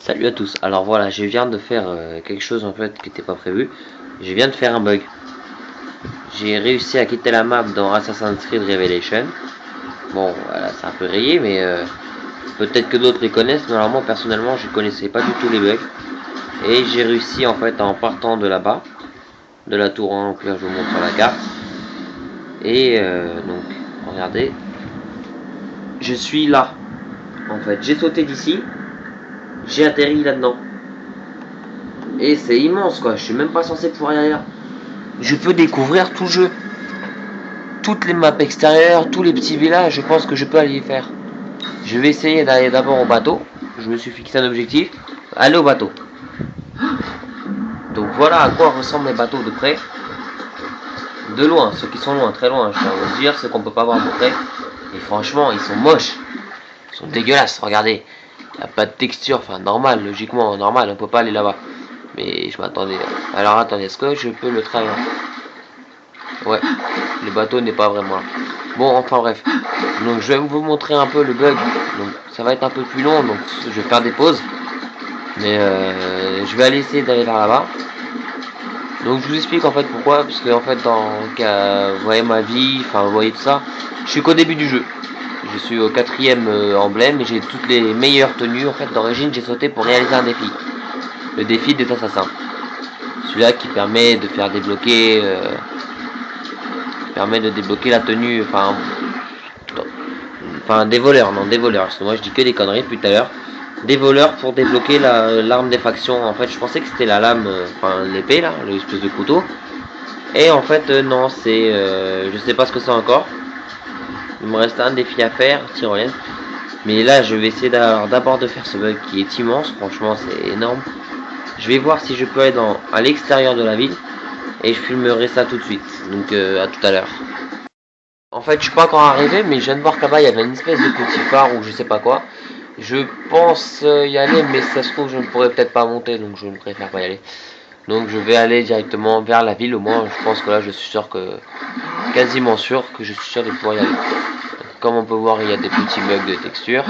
Salut à tous. Alors voilà, je viens de faire quelque chose en fait qui n'était pas prévu. Je viens de faire un bug. J'ai réussi à quitter la map dans Assassin's Creed Revelation. Bon, voilà, c'est un peu rayé, mais peut-être que d'autres les connaissent. Mais alors moi personnellement, je connaissais pas du tout les bugs. Et j'ai réussi en fait en partant de là-bas, de la tour 1, puis là, je vous montre sur la carte. Et donc, regardez, je suis là. En fait, j'ai sauté d'ici, j'ai atterri là-dedans. Et c'est immense quoi, je suis même pas censé pouvoir y aller là. Je peux découvrir tout le jeu. Toutes les maps extérieures, tous les petits villages, je pense que je peux aller y faire. Je vais essayer d'aller d'abord au bateau. Je me suis fixé un objectif. Aller au bateau. Donc voilà à quoi ressemblent les bateaux de près. De loin, ceux qui sont loin, très loin, je tiens à vous dire, ceux qu'on peut pas voir de près. Et franchement, ils sont moches. Ils sont dégueulasses, regardez. Il n'y a pas de texture, enfin normal, logiquement, normal, on peut pas aller là-bas. Mais je m'attendais. Alors attendez, est-ce que je peux le traverser? Ouais, le bateau n'est pas vraiment là. Bon, enfin bref. Donc je vais vous montrer un peu le bug. Donc ça va être un peu plus long, donc je vais faire des pauses. Mais je vais aller essayer d'aller vers là-bas. Donc je vous explique en fait pourquoi. Parce que en fait, vous voyez ma vie, enfin vous voyez tout ça. Je suis qu'au début du jeu. Je suis au 4ème emblème et j'ai toutes les meilleures tenues. En fait, d'origine, j'ai sauté pour réaliser un défi. Le défi des assassins. Celui-là qui permet de faire débloquer... permet de débloquer la tenue, enfin des voleurs, non des voleurs, parce que moi je dis que des conneries depuis tout à l'heure. Des voleurs pour débloquer l'arme des factions. En fait je pensais que c'était la lame, enfin l'épée là, l'espèce de couteau. Et en fait non, c'est je sais pas ce que c'est encore. Il me reste un défi à faire, tyrolienne. Mais là je vais essayer d'abord de faire ce bug qui est immense, franchement c'est énorme. Je vais voir si je peux aller à l'extérieur de la ville. Et je filmerai ça tout de suite. Donc à tout à l'heure. En fait, je suis pas encore arrivé, mais je viens de voir qu'à bas il y avait une espèce de petit phare ou je sais pas quoi. Je pense y aller, mais ça se trouve je ne pourrais peut-être pas monter, donc je ne préfère pas y aller. Donc je vais aller directement vers la ville. Au moins, je pense que là, je suis sûr que quasiment sûr que je suis sûr de pouvoir y aller. Comme on peut voir, il y a des petits bugs de texture.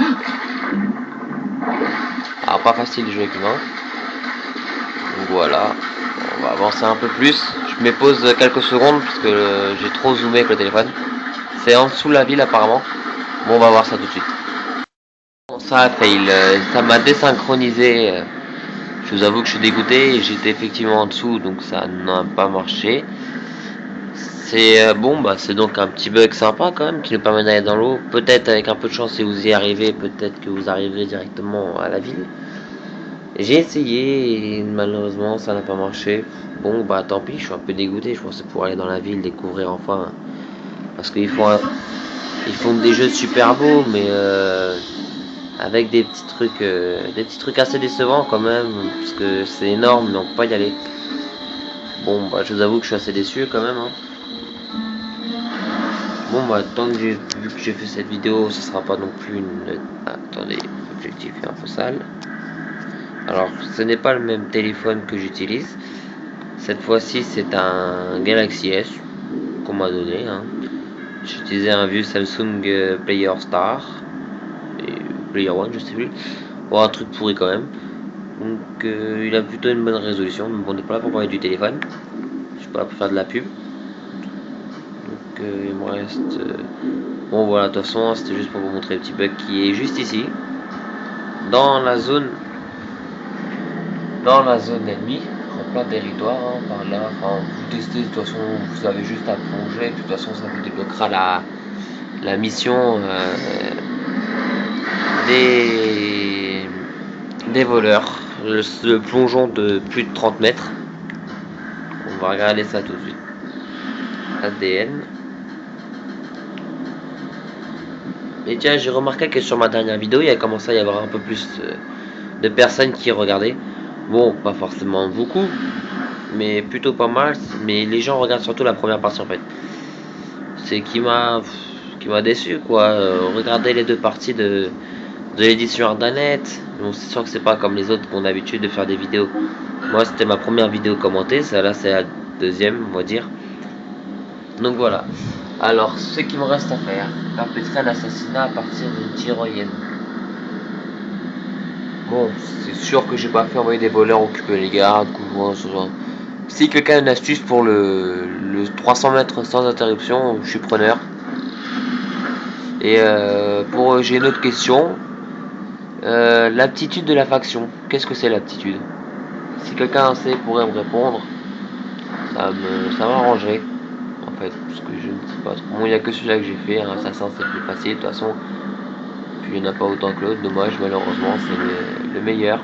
Alors pas facile de jouer avec humain. Donc voilà. On va avancer un peu plus. Je me pose quelques secondes parce que j'ai trop zoomé avec le téléphone. C'est en dessous de la ville apparemment. Bon, on va voir ça tout de suite. Bon, ça a fail, ça m'a désynchronisé. Je vous avoue que je suis dégoûté. J'étais effectivement en dessous, donc ça n'a pas marché. C'est bon, bah c'est donc un petit bug sympa quand même qui nous permet d'aller dans l'eau. Peut-être avec un peu de chance si vous y arrivez, peut-être que vous arriverez directement à la ville. J'ai essayé et malheureusement ça n'a pas marché. Bon bah tant pis, je suis un peu dégoûté. Je pensais pouvoir aller dans la ville, découvrir enfin. Parce qu'ils font des jeux super beaux, mais avec des petits trucs assez décevants quand même, parce que c'est énorme, donc pas y aller. Bon, bah je vous avoue que je suis assez déçu quand même. Hein. Bon, bah tant que vu que j'ai fait cette vidéo, ce sera pas non plus une. Attendez, objectif et info sale. Alors, ce n'est pas le même téléphone que j'utilise. Cette fois-ci, c'est un Galaxy S qu'on m'a donné. Hein. J'utilisais un vieux Samsung Player Star. Player One, je sais plus. Bon, un truc pourri quand même. Donc, il a plutôt une bonne résolution. Mais bon, on n'est pas là pour parler du téléphone. Je suis pas là pour faire de la pub. Donc, il me reste. Bon, voilà, de toute façon, c'était juste pour vous montrer le petit bug qui est juste ici. Dans la zone. Dans la zone ennemie. En plein territoire, hein, par là. Enfin, vous testez, de toute façon, vous avez juste à plonger. De toute façon, ça vous débloquera la mission. Des voleurs, le plongeon de plus de 30 mètres. On va regarder ça tout de suite. ADN. Et tiens, j'ai remarqué que sur ma dernière vidéo, il y a commencé à y avoir un peu plus de personnes qui regardaient. Bon, pas forcément beaucoup, mais plutôt pas mal. Mais les gens regardent surtout la première partie en fait. C'est qui m'a déçu quoi. Regardez les deux parties de l'édition Ardanet. Bon, c'est sûr que c'est pas comme les autres qui ont l'habitude de faire des vidéos. Moi, c'était ma première vidéo commentée. Celle-là, c'est la deuxième, on va dire. Donc voilà. Alors, ce qu'il me reste à faire, perpétrer un assassinat à partir d'une tyrolienne. Bon, c'est sûr que j'ai pas fait envoyer des voleurs occuper les gardes, si quelqu'un a une astuce pour le 300 mètres sans interruption, je suis preneur. Et j'ai une autre question. L'aptitude de la faction, qu'est-ce que c'est l'aptitude? Si quelqu'un sait pourrait me répondre, ça m'arrangerait en fait, parce que je ne sais pas trop. Bon, il n'y a que celui-là que j'ai fait, un assassin c'est plus facile de toute façon. Puis il n'y en a pas autant que l'autre, dommage, malheureusement c'est le meilleur.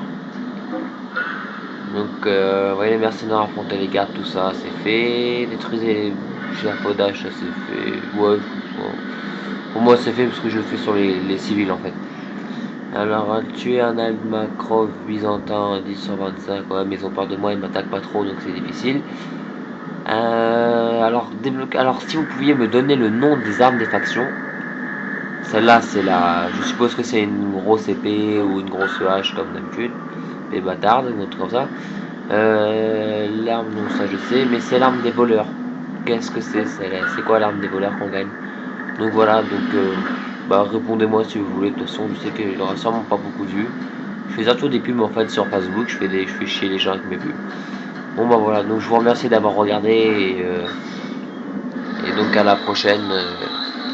Donc vous voyez, les mercenaires affronter les gardes, tout ça c'est fait. Détruire les échafaudages, ça c'est fait. Ouais, pour moi c'est fait parce que je le fais sur les civils en fait. Alors, tuer un Almakrov byzantin 10 sur 25, ouais, mais ils ont peur de moi, ils m'attaquent pas trop, donc c'est difficile. Alors, si vous pouviez me donner le nom des armes des factions. Celle-là, c'est la... Je suppose que c'est une grosse épée ou une grosse hache, comme d'habitude. Des bâtards, un truc comme ça. L'arme, non, ça je sais, mais c'est l'arme des voleurs. Qu'est-ce que c'est? C'est quoi l'arme des voleurs qu'on gagne? Donc voilà, répondez-moi si vous voulez. De toute façon, je sais qu'il aura sûrement pas beaucoup de vues. Je fais surtout des pubs en fait sur Facebook. Je fais chier les gens avec mes pubs. Bon bah voilà, donc je vous remercie d'avoir regardé et donc à la prochaine.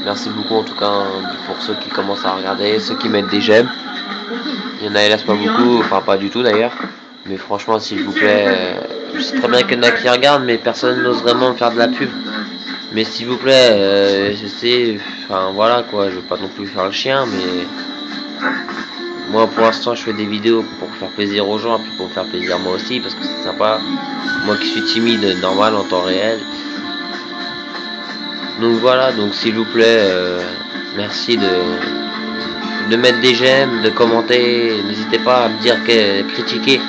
Merci beaucoup en tout cas pour ceux qui commencent à regarder, ceux qui mettent des j'aime. Il y en a hélas pas beaucoup, enfin pas du tout d'ailleurs. Mais franchement, s'il vous plaît, je sais très bien qu'il y en a qui regardent, mais personne n'ose vraiment faire de la pub. Mais s'il vous plaît, je sais, enfin voilà quoi, je veux pas non plus faire le chien, mais moi pour l'instant je fais des vidéos pour faire plaisir aux gens, puis pour me faire plaisir moi aussi, parce que c'est sympa. Moi qui suis timide, normal en temps réel. Donc voilà, donc s'il vous plaît, merci de mettre des j'aime, de commenter, n'hésitez pas à me dire critiquer,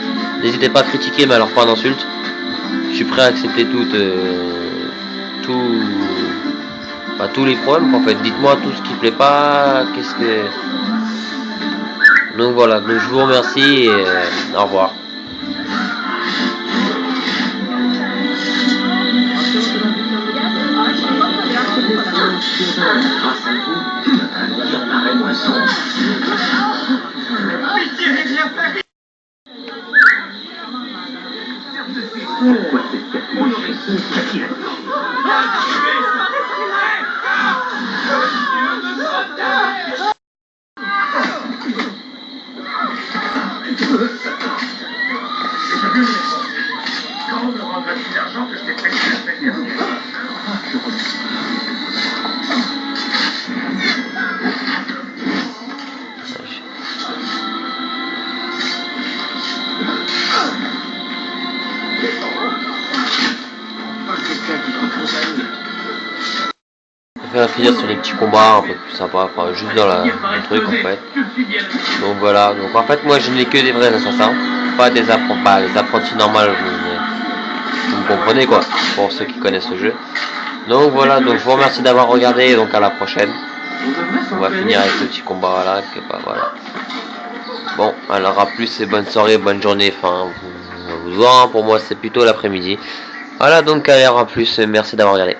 n'hésitez pas à critiquer, mais alors pas d'insultes. Je suis prêt à accepter tous les problèmes en fait. Dites-moi tout ce qui plaît pas, qu'est-ce que... Donc voilà, donc je vous remercie et au revoir. Pourquoi cette capacité? Quand me rendras-tu l'argent que je t'ai prêté la semaine dernière? Je vais finir sur les petits combats un peu plus sympas, enfin juste dans le truc en fait. Donc voilà, donc en fait moi je n'ai que des vrais assassins, pas des apprentis normales, vous me comprenez quoi, pour ceux qui connaissent le jeu. Donc voilà, donc je vous remercie d'avoir regardé et donc à la prochaine. On va finir avec ce petit combat là, voilà. Bon, alors à plus et bonne soirée, bonne journée, enfin vous voir, pour moi c'est plutôt l'après-midi. Voilà donc alors à plus, merci d'avoir regardé.